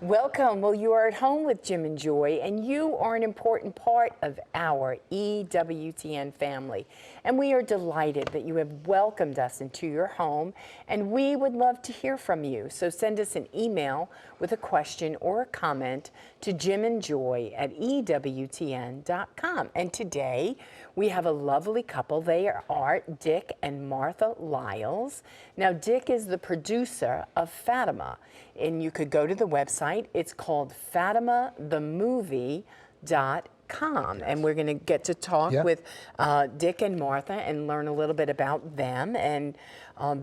Welcome. Well, you are at home with Jim and Joy, and you are an important part of our EWTN family. And we are delighted that you have welcomed us into your home, and we would love to hear from you. So send us an email with a question or a comment to jimandjoy@ewtn.com. And today we have a lovely couple. They are Dick and Martha Lyles. Now, Dick is the producer of Fatima, and you could go to the website. It's called FatimaTheMovie.com, and we're going to get to talk with Dick and Martha and learn a little bit about them and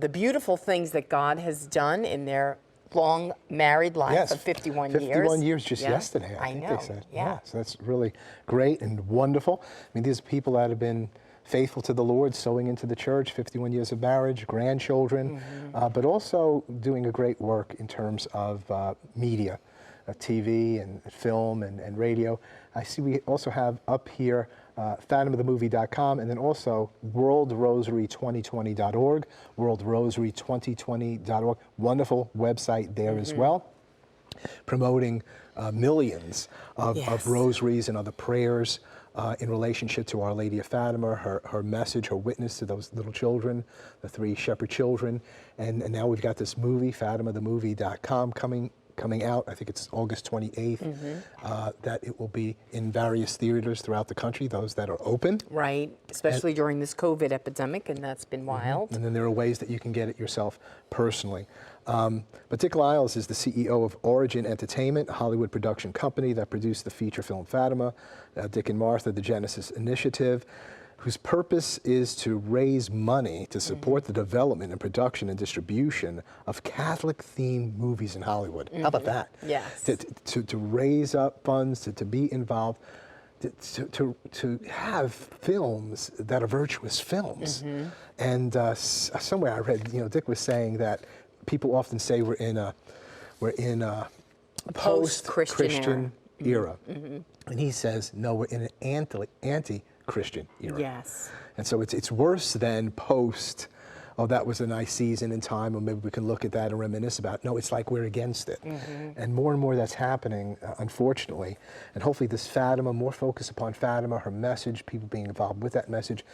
the beautiful things that God has done in their long married life of 51 years. 51 years just yesterday, I think know. they said. Yeah, so that's really great and wonderful. I mean, these are people that have been faithful to the Lord, sowing into the church, 51 years of marriage, grandchildren, but also doing a great work in terms of media, TV and film and radio. I see we also have up here FatimaTheMovie.com, and then also WorldRosary2020.org, WorldRosary2020.org. Wonderful website there as well, promoting millions of rosaries and other prayers in relationship to Our Lady of Fatima, her message, her witness to those little children, the 3 shepherd children. And now we've got this movie, FatimaTheMovie.com, coming out. I think it's August 28th, that it will be in various theaters throughout the country, those that are open. Right, especially during this COVID epidemic, and that's been wild. And then there are ways that you can get it yourself personally. But Dick Lyles is the CEO of Origin Entertainment, a Hollywood production company that produced the feature film Fatima. Dick and Martha, the Genesis Initiative, whose purpose is to raise money to support the development and production and distribution of Catholic-themed movies in Hollywood. How about that? Yes. To raise up funds, to be involved, to have films that are virtuous films. And somewhere I read, Dick was saying that people often say we're in a post-Christian era. And he says, no, we're in an anti-Christian era. Yes. And so it's worse than post, oh, that was a nice season in time, or maybe we can look at that and reminisce about it. No, it's like we're against it. And more that's happening, unfortunately. And hopefully this Fatima, more focus upon Fatima, her message, people being involved with that message,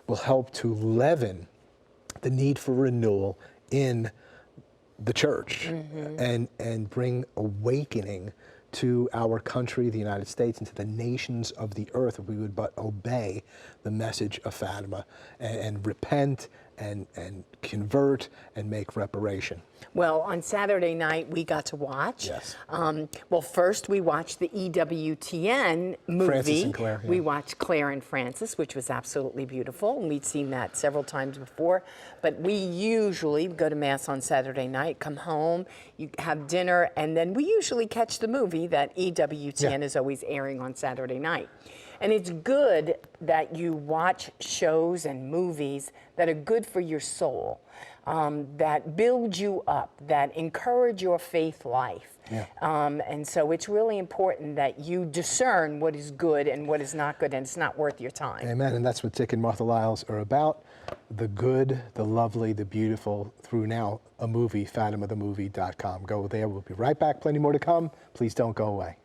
will help to leaven the need for renewal in the church and bring awakening to our country, the United States, and to the nations of the earth, if we would but obey the message of Fatima and repent and convert and make reparation. Well, on Saturday night, we got to watch. Yes. Well, first we watched the EWTN movie. Francis and Claire. Yeah. We watched Claire and Francis, which was absolutely beautiful, and we'd seen that several times before. But we usually go to Mass on Saturday night, come home, you have dinner, and then we usually catch the movie that EWTN is always airing on Saturday night. And it's good that you watch shows and movies that are good for your soul, that build you up, that encourage your faith life. And so it's really important that you discern what is good and what is not good, and it's not worth your time. Amen. And that's what Dick and Martha Lyles are about. The good, the lovely, the beautiful, through now a movie, FatimaTheMovie.com. Go there. We'll be right back. Plenty more to come. Please don't go away.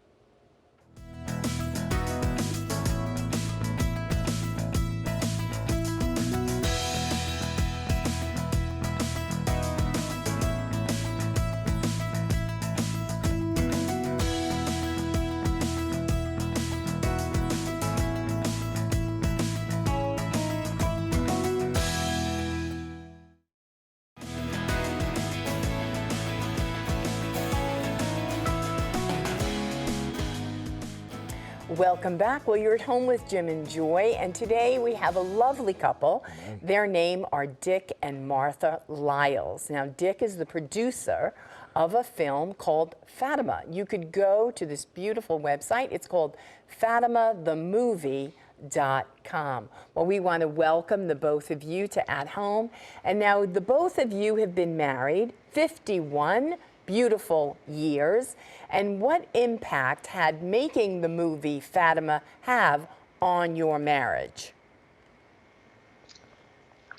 Welcome back. Well, you're at home with Jim and Joy, and today we have a lovely couple. Their name are Dick and Martha Lyles. Now, Dick is the producer of a film called Fatima. You could go to this beautiful website. It's called FatimaTheMovie.com. Well, we want to welcome the both of you to At Home. And now the both of you have been married 51 beautiful years. And what impact had making the movie Fatima have on your marriage?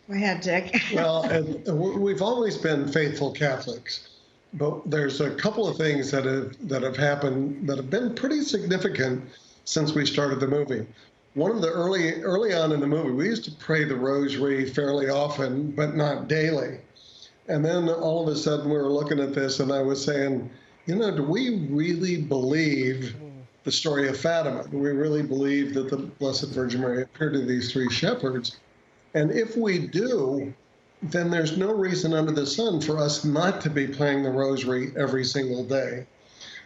Go ahead, Dick. Well, and we've always been faithful Catholics. but there's a couple of things that have happened that have been pretty significant since we started the movie. One of the early on in the movie, we used to pray the rosary fairly often, but not daily. And then all of a sudden we were looking at this and I was saying, do we really believe the story of Fatima? Do we really believe that the Blessed Virgin Mary appeared to these three shepherds? And if we do, then there's no reason under the sun for us not to be praying the rosary every single day.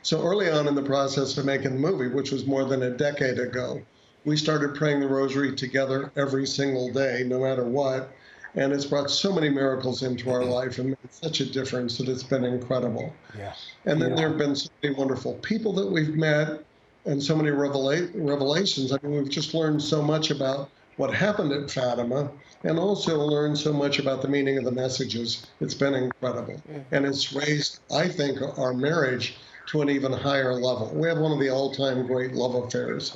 So early on in the process of making the movie, which was more than a decade ago, we started praying the rosary together every single day, no matter what. And it's brought so many miracles into our life and made such a difference that it's been incredible. Yeah. And then there have been so many wonderful people that we've met and so many revelations. I mean, we've just learned so much about what happened at Fatima and also learned so much about the meaning of the messages. It's been incredible. And it's raised, I think, our marriage to an even higher level. We have one of the all-time great love affairs.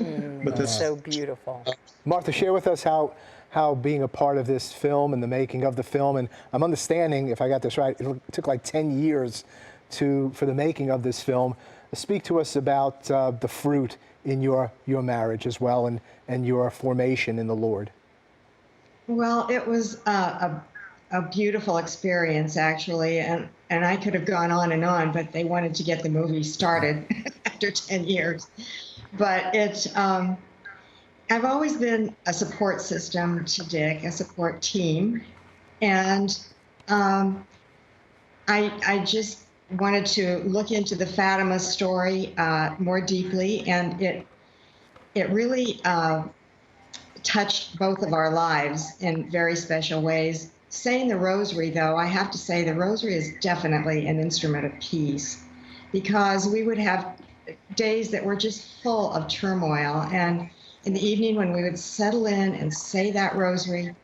But this So beautiful. Martha, share with us how being a part of this film and the making of the film, and I'm understanding, if I got this right, it took like 10 years for the making of this film. Speak to us about the fruit in your marriage as well and your formation in the Lord. Well, it was a beautiful experience, actually, and I could have gone on and on, but they wanted to get the movie started after 10 years. But I've always been a support system to Dick, a support team, and I just wanted to look into the Fatima story more deeply, and it really touched both of our lives in very special ways. Saying the rosary, though, I have to say the rosary is definitely an instrument of peace, because we would have days that were just full of turmoil, and in the evening when we would settle in and say that rosary,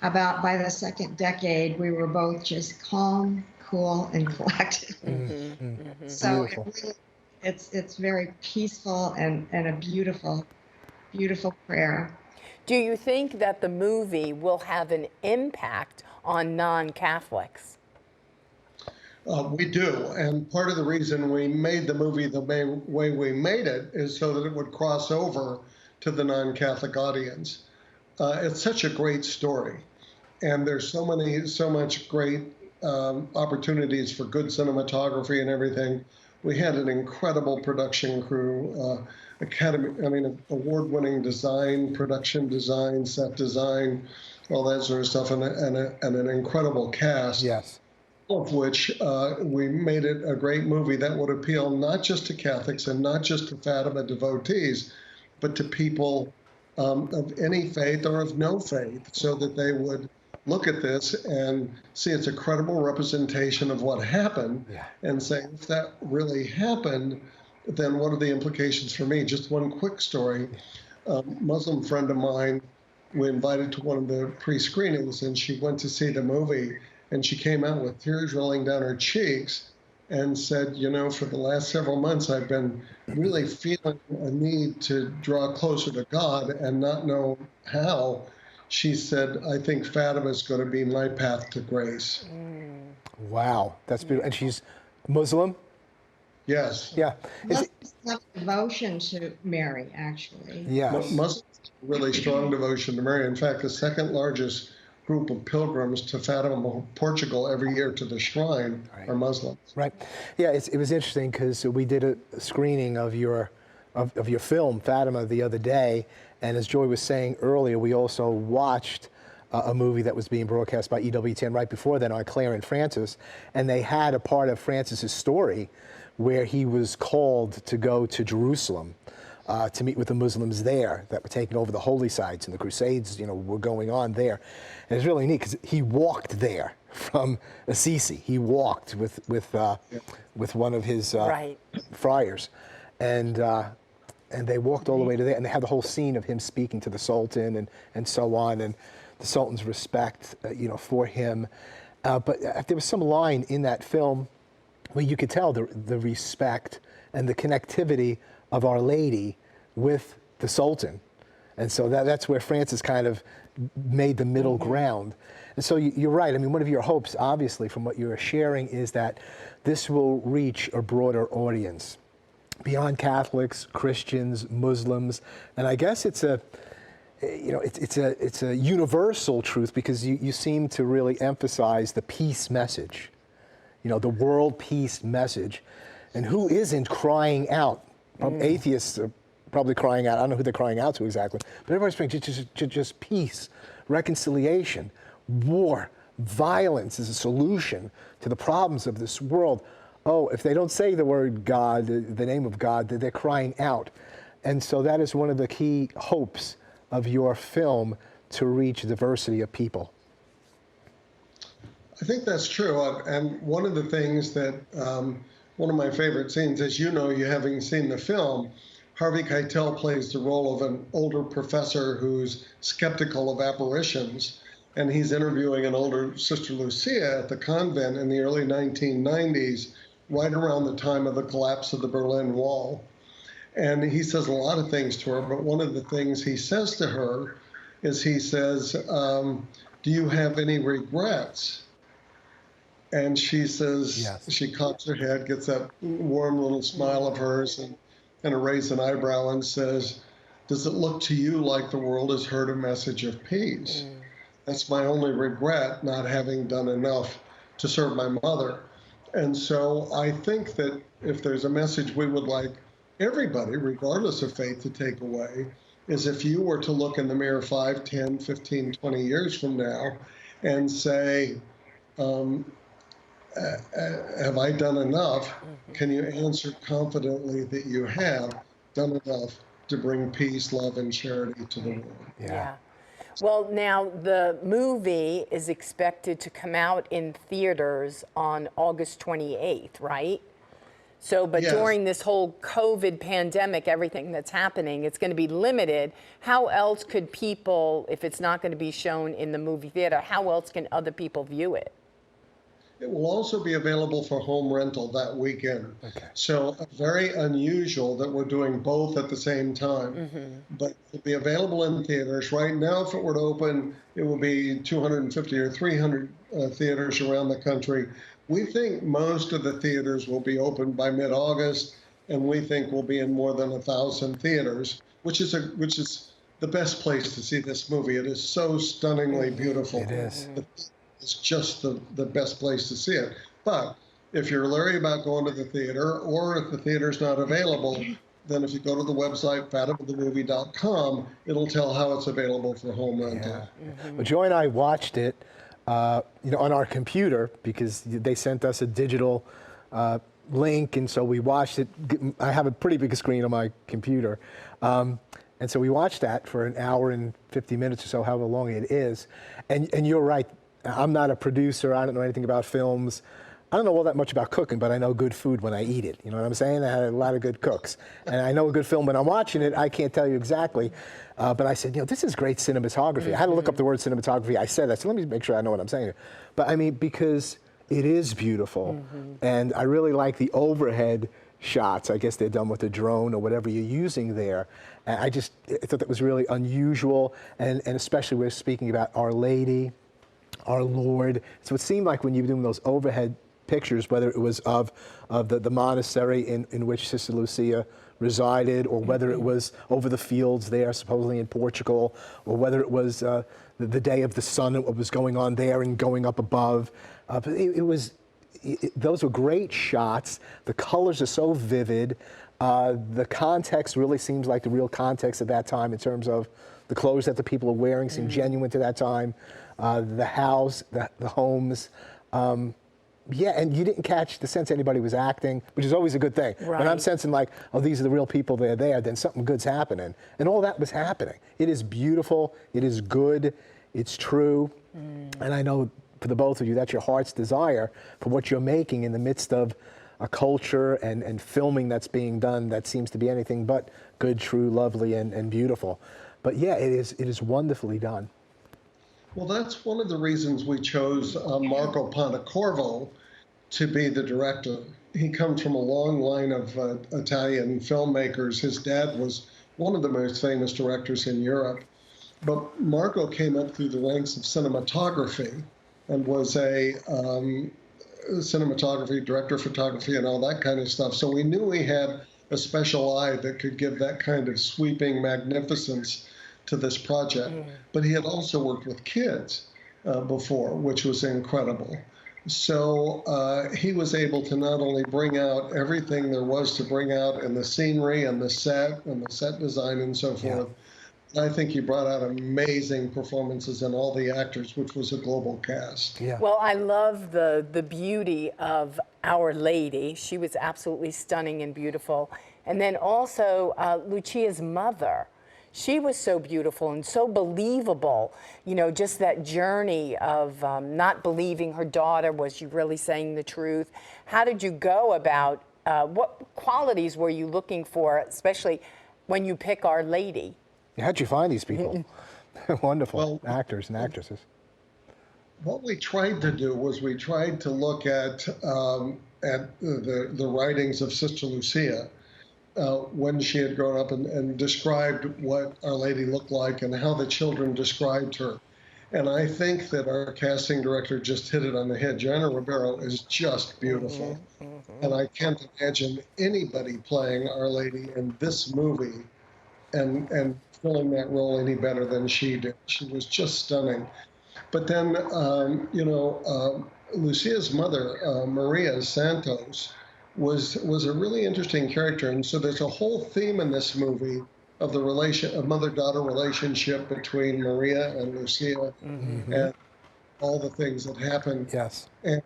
by the second decade, we were both just calm, cool, and collected. So it's very peaceful and a beautiful, beautiful prayer. Do you think that the movie will have an impact on non-Catholics? We do, and part of the reason we made the movie the way we made it is so that it would cross over to the non-Catholic audience. It's such a great story, and there's so much great opportunities for good cinematography and everything. We had an incredible production crew, award-winning design, production design, set design, all that sort of stuff, and an incredible cast. Yes. All of which we made it a great movie that would appeal not just to Catholics and not just to Fatima devotees, but to people of any faith or of no faith, so that they would look at this and see it's a credible representation of what happened, and say, if that really happened, then what are the implications for me? Just one quick story. A Muslim friend of mine, we invited to one of the pre-screenings, and she went to see the movie, and she came out with tears rolling down her cheeks and said, for the last several months, I've been really feeling a need to draw closer to God and not know how. She said, I think Fatima is going to be my path to grace. Wow, that's beautiful. And she's Muslim? Yes. Yeah. Muslims have devotion to Mary, actually. Yes. Muslims have a really strong devotion to Mary. In fact, the second largest group of pilgrims to Fatima, Portugal, every year to the shrine are Muslims. Right. Yeah, it was interesting because we did a screening of your film, Fatima, the other day. And as Joy was saying earlier, we also watched a movie that was being broadcast by EWTN right before then on Claire and Francis. And they had a part of Francis's story where he was called to go to Jerusalem to meet with the Muslims there that were taking over the holy sites, and the Crusades, were going on there. And it's really neat because he walked there from Assisi. He walked with one of his friars, and they walked all the way to there, and they had the whole scene of him speaking to the Sultan and so on, and the Sultan's respect, for him. But there was some line in that film where you could tell the respect and the connectivity of Our Lady with the Sultan. And so that's where Francis kind of made the middle ground. And so you're right. I mean, one of your hopes, obviously, from what you're sharing, is that this will reach a broader audience beyond Catholics, Christians, Muslims. And I guess it's a universal truth, because you seem to really emphasize the peace message, the world peace message. And who isn't crying out? Atheists are probably crying out. I don't know who they're crying out to exactly, but everybody's praying just peace, reconciliation. War, violence is a solution to the problems of this world. Oh, if they don't say the word God, the name of God, they're crying out. And so that is one of the key hopes of your film, to reach a diversity of people. I think that's true. And one of the things that, one of my favorite scenes, as you know, you having seen the film, Harvey Keitel plays the role of an older professor who's skeptical of apparitions. And he's interviewing an older Sister Lucia at the convent in the early 1990s, right around the time of the collapse of the Berlin Wall. And he says a lot of things to her, but one of the things he says to her is, he says, do you have any regrets? And she says, yes. She cocks her head, gets that warm little smile of hers, and a raised an eyebrow, and says, does it look to you like the world has heard a message of peace? That's my only regret, not having done enough to serve my mother. And so I think that if there's a message we would like everybody, regardless of faith, to take away, is if you were to look in the mirror 5, 10, 15, 20 years from now and say, have I done enough? Can you answer confidently that you have done enough to bring peace, love, and charity to the world? Yeah. Well, now the movie is expected to come out in theaters on August 28th, right? So, but Yes. During this whole COVID pandemic, everything that's happening, it's going to be limited. How else could people, if it's not going to be shown in the movie theater, how else can other people view it? It will also be available for home rental that weekend. Okay. So very unusual that we're doing both at the same time. But it'll be available in theaters. Right now, if it were to open, it will be 250 or 300 theaters around the country. We think most of the theaters will be open by mid-August, and we think we'll be in more than 1,000 theaters, which is the best place to see this movie. It is so stunningly beautiful. It is. It's just the best place to see it. But if you're leery about going to the theater, or if the theater's not available, then if you go to the website, fathomofthemovie.com, it'll tell how it's available for home rental. Yeah. Well, Joy and I watched it on our computer, because they sent us a digital link, and so we watched it. I have a pretty big screen on my computer. And so we watched that for an hour and 50 minutes or so, however long it is. And you're right. I'm not a producer. I don't know anything about films. I don't know all that much about cooking, but I know good food when I eat it. You know what I'm saying? I had a lot of good cooks. And I know a good film when I'm watching it. I can't tell you exactly. But I said, this is great cinematography. I had to look up the word cinematography. I said that, so let me make sure I know what I'm saying here. But I mean, because it is beautiful. And I really like the overhead shots. I guess they're done with a drone or whatever you're using there. And I thought that was really unusual. And especially we're speaking about Our Lady, our Lord. So it seemed like when you were doing those overhead pictures, whether it was of the monastery in which Sister Lucia resided, or whether it was over the fields there, supposedly in Portugal, or whether it was the day of the sun, what was going on there and going up above. But those were great shots. The colors are so vivid. The context really seems like the real context at that time, in terms of the clothes that the people are wearing seem genuine to that time. The house, the homes. Yeah, and you didn't catch the sense anybody was acting, which is always a good thing. Right. When I'm sensing like, these are the real people, they're there, then something good's happening. And all that was happening. It is beautiful, it is good, it's true. And I know for the both of you, that's your heart's desire for what you're making in the midst of a culture and filming that's being done that seems to be anything but good, true, lovely, and beautiful. But yeah, it is wonderfully done. Well, that's one of the reasons we chose Marco Pontecorvo to be the director. He comes from a long line of Italian filmmakers. His dad was one of the most famous directors in Europe. But Marco came up through the ranks of cinematography and was a cinematography, director of photography, and all that kind of stuff. So we knew he had a special eye that could give that kind of sweeping magnificence to this project. But he had also worked with kids before, which was incredible. So he was able to not only bring out everything there was to bring out in the scenery and the set design and so forth. I think he brought out amazing performances in all the actors, which was a global cast. Yeah. Well, I love the beauty of Our Lady. She was absolutely stunning and beautiful. And then also Lucia's mother. She was so beautiful and so believable. You know, just that journey of not believing her daughter. Was she really saying the truth? How did you go about, what qualities were you looking for, especially when you pick Our Lady? How'd you find these people? Wonderful actors and actresses. What we tried to do was we tried to look at the writings of Sister Lucia when she had grown up and described what Our Lady looked like and how the children described her. And I think that our casting director just hit it on the head. Joanna Ribeiro is just beautiful. And I can't imagine anybody playing Our Lady in this movie and filling that role any better than she did. She was just stunning. But then, Lucia's mother, Maria Santos, was a really interesting character. And so there's a whole theme in this movie of a mother-daughter relationship between Maria and Lucia and all the things that happen. Yes. And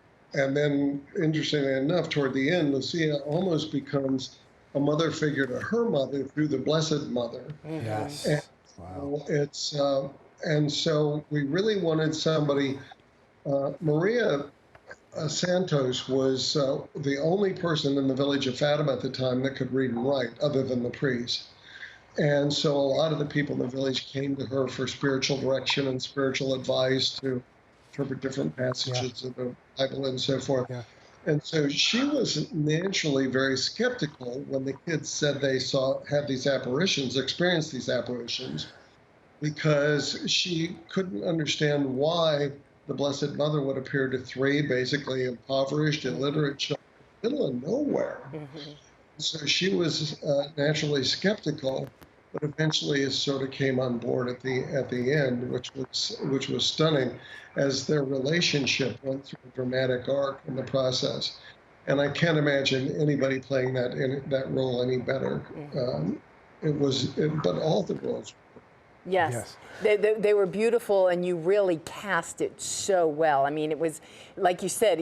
then, interestingly enough, toward the end, Lucia almost becomes a mother figure to her mother through the Blessed Mother. Yes. And Wow. and so we really wanted somebody. Maria Santos was the only person in the village of Fatima at the time that could read and write, other than the priest. And so a lot of the people in the village came to her for spiritual direction and spiritual advice to interpret different passages of the Bible and so forth. Yeah. And so she was naturally very skeptical when the kids said they had these apparitions, experienced these apparitions, because she couldn't understand why the Blessed Mother would appear to three basically impoverished, illiterate children in the middle of nowhere. So she was naturally skeptical, but eventually it sort of came on board at the end, which was stunning, as their relationship went through a dramatic arc in the process. And I can't imagine anybody playing that role any better. But all the roles. Yes. They were beautiful, and you really cast it so well. I mean, it was, like you said,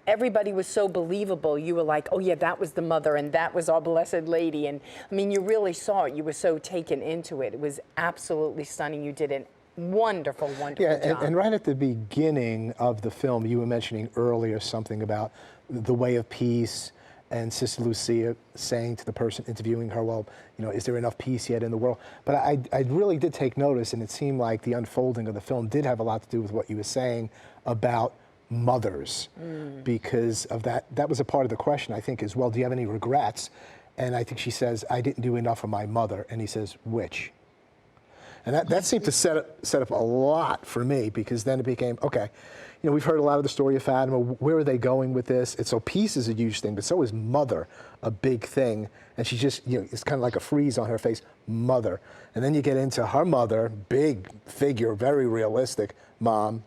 everybody was so believable. You were like, oh yeah, that was the mother, and that was our Blessed Lady. And I mean, you really saw it. You were so taken into it. It was absolutely stunning. You did a wonderful, wonderful job. And right at the beginning of the film, you were mentioning earlier something about the way of peace, and Sister Lucia saying to the person interviewing her, well, is there enough peace yet in the world? But I really did take notice, and it seemed like the unfolding of the film did have a lot to do with what you were saying about mothers, because of that. That was a part of the question, I think, is, well, do you have any regrets? And I think she says, I didn't do enough for my mother. And he says, which? And that seemed to set up a lot for me, because then it became, okay, we've heard a lot of the story of Fatima. Where are they going with this? And so peace is a huge thing, but so is mother a big thing. And she just, it's kind of like a freeze on her face, mother. And then you get into her mother, big figure, very realistic mom,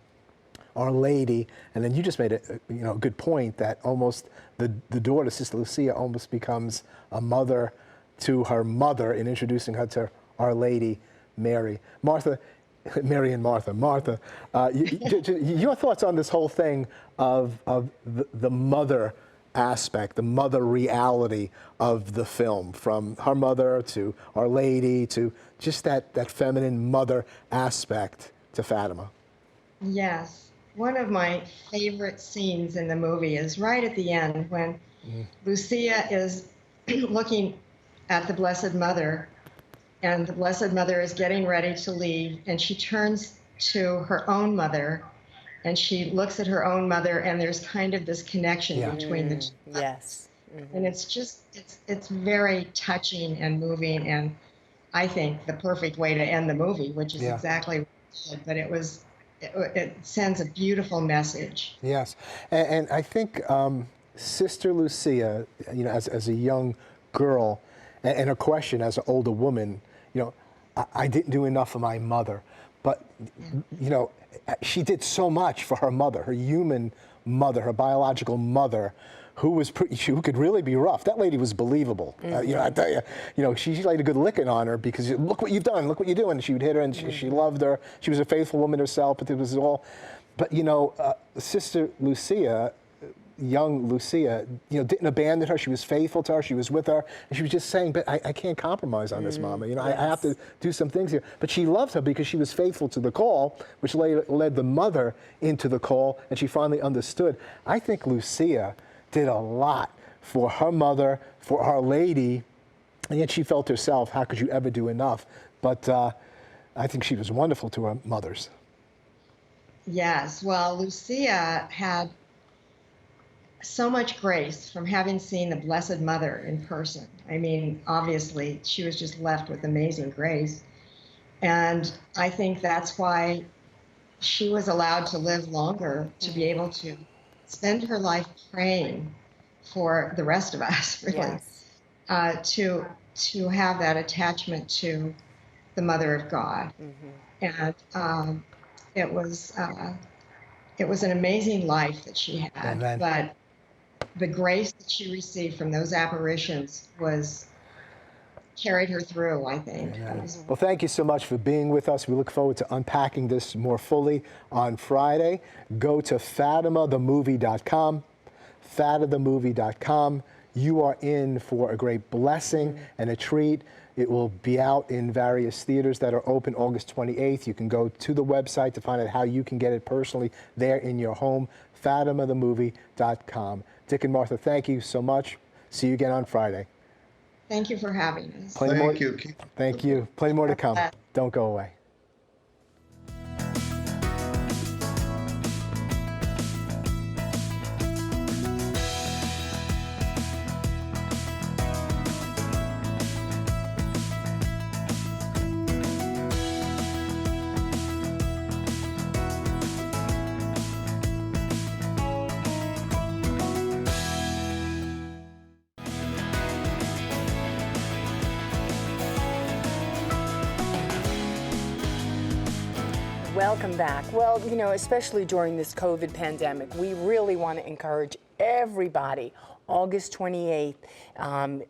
Our Lady. And then you just made a good point that almost the daughter, Sister Lucia, almost becomes a mother to her mother in introducing her to Our Lady, Mary. Mary and Martha. Martha, your thoughts on this whole thing of the mother aspect, the mother reality of the film, from her mother to Our Lady to just that feminine mother aspect to Fatima? Yes. One of my favorite scenes in the movie is right at the end when Lucia is looking at the Blessed Mother, and the Blessed Mother is getting ready to leave, and she turns to her own mother, and she looks at her own mother, and there's kind of this connection between the two. Yes. And it's very touching and moving, and I think, the perfect way to end the movie, which is Yeah. exactly what it did. But it sends a beautiful message. Yes, and I think Sister Lucia, as a young girl, and a question as an older woman, I didn't do enough for my mother, but she did so much for her mother, her human mother, her biological mother, who could really be rough. That lady was believable. I tell you, she laid a good licking on her because look what you've done, look what you're doing. She would hit her, and she loved her. She was a faithful woman herself, but it was all. But Sister Lucia, young Lucia, didn't abandon her. She was faithful to her. She was with her, and she was just saying, "But I can't compromise on this, Mama. I have to do some things here." But she loved her because she was faithful to the call, which led the mother into the call, and she finally understood. I think Lucia did a lot for her mother, for Our Lady, and yet she felt herself, how could you ever do enough? But I think she was wonderful to her mothers. Yes, well, Lucia had so much grace from having seen the Blessed Mother in person. I mean, obviously, she was just left with amazing grace. And I think that's why she was allowed to live longer, to be able to spend her life praying for the rest of us, really, to have that attachment to the Mother of God. And it was an amazing life that she had. Amen. But the grace that she received from those apparitions carried her through, I think. Well, thank you so much for being with us. We look forward to unpacking this more fully on Friday. Go to FatimaTheMovie.com, FatimaTheMovie.com. You are in for a great blessing and a treat. It will be out in various theaters that are open August 28th. You can go to the website to find out how you can get it personally there in your home, FatimaTheMovie.com. Dick and Martha, thank you so much. See you again on Friday. Thank you for having us. Thank you. Thank you. Plenty more to come. Don't go away. Welcome back. Well, especially during this COVID pandemic, we really want to encourage everybody. August 28th,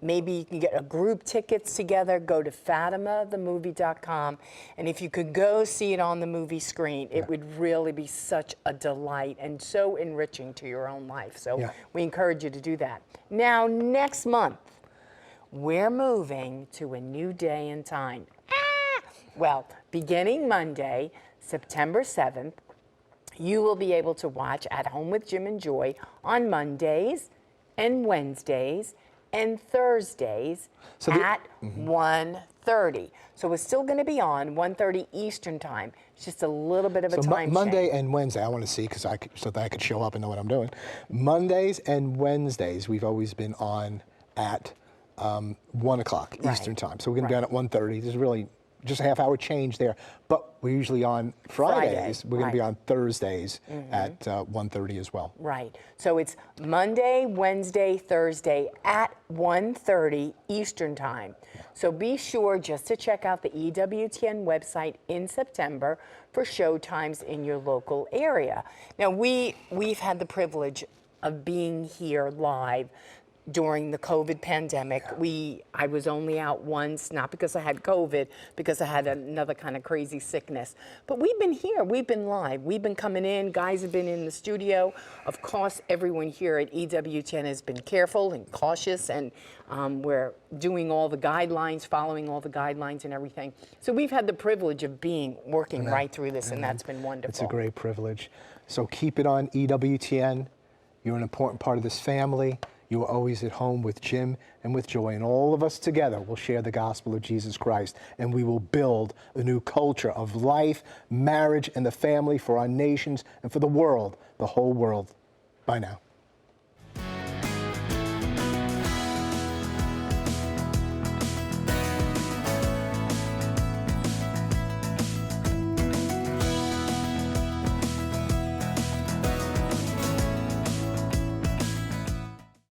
maybe you can get a group tickets together, go to FatimaTheMovie.com, and if you could go see it on the movie screen, it would really be such a delight and so enriching to your own life. So we encourage you to do that. Now, next month, we're moving to a new day and time. Well, beginning Monday, September 7th, you will be able to watch At Home with Jim and Joy on Mondays and Wednesdays and Thursdays at 1:30. So it's still going to be on 1:30 Eastern time. It's just a little bit of a time Monday change. and Wednesday, I want to see so that I could show up and know what I'm doing. Mondays and Wednesdays, we've always been on at 1 o'clock Eastern time. So we're going to be on at 1:30. There's really just a half-hour change there. But we're usually on Fridays. We're going to be on Thursdays at 1:30 as well. Right. So it's Monday, Wednesday, Thursday at 1:30 Eastern time. So be sure just to check out the EWTN website in September for show times in your local area. Now, we've had the privilege of being here live during the COVID pandemic. I was only out once, not because I had COVID, because I had another kind of crazy sickness. But we've been here, we've been live, we've been coming in, guys have been in the studio. Of course, everyone here at EWTN has been careful and cautious, and we're doing all the guidelines, following all the guidelines and everything. So we've had the privilege of working right through this, and that's been wonderful. It's a great privilege. So keep it on EWTN. You're an important part of this family. You are always at home with Jim and with Joy, and all of us together will share the gospel of Jesus Christ, and we will build a new culture of life, marriage, and the family for our nations and for the world, the whole world. Bye now.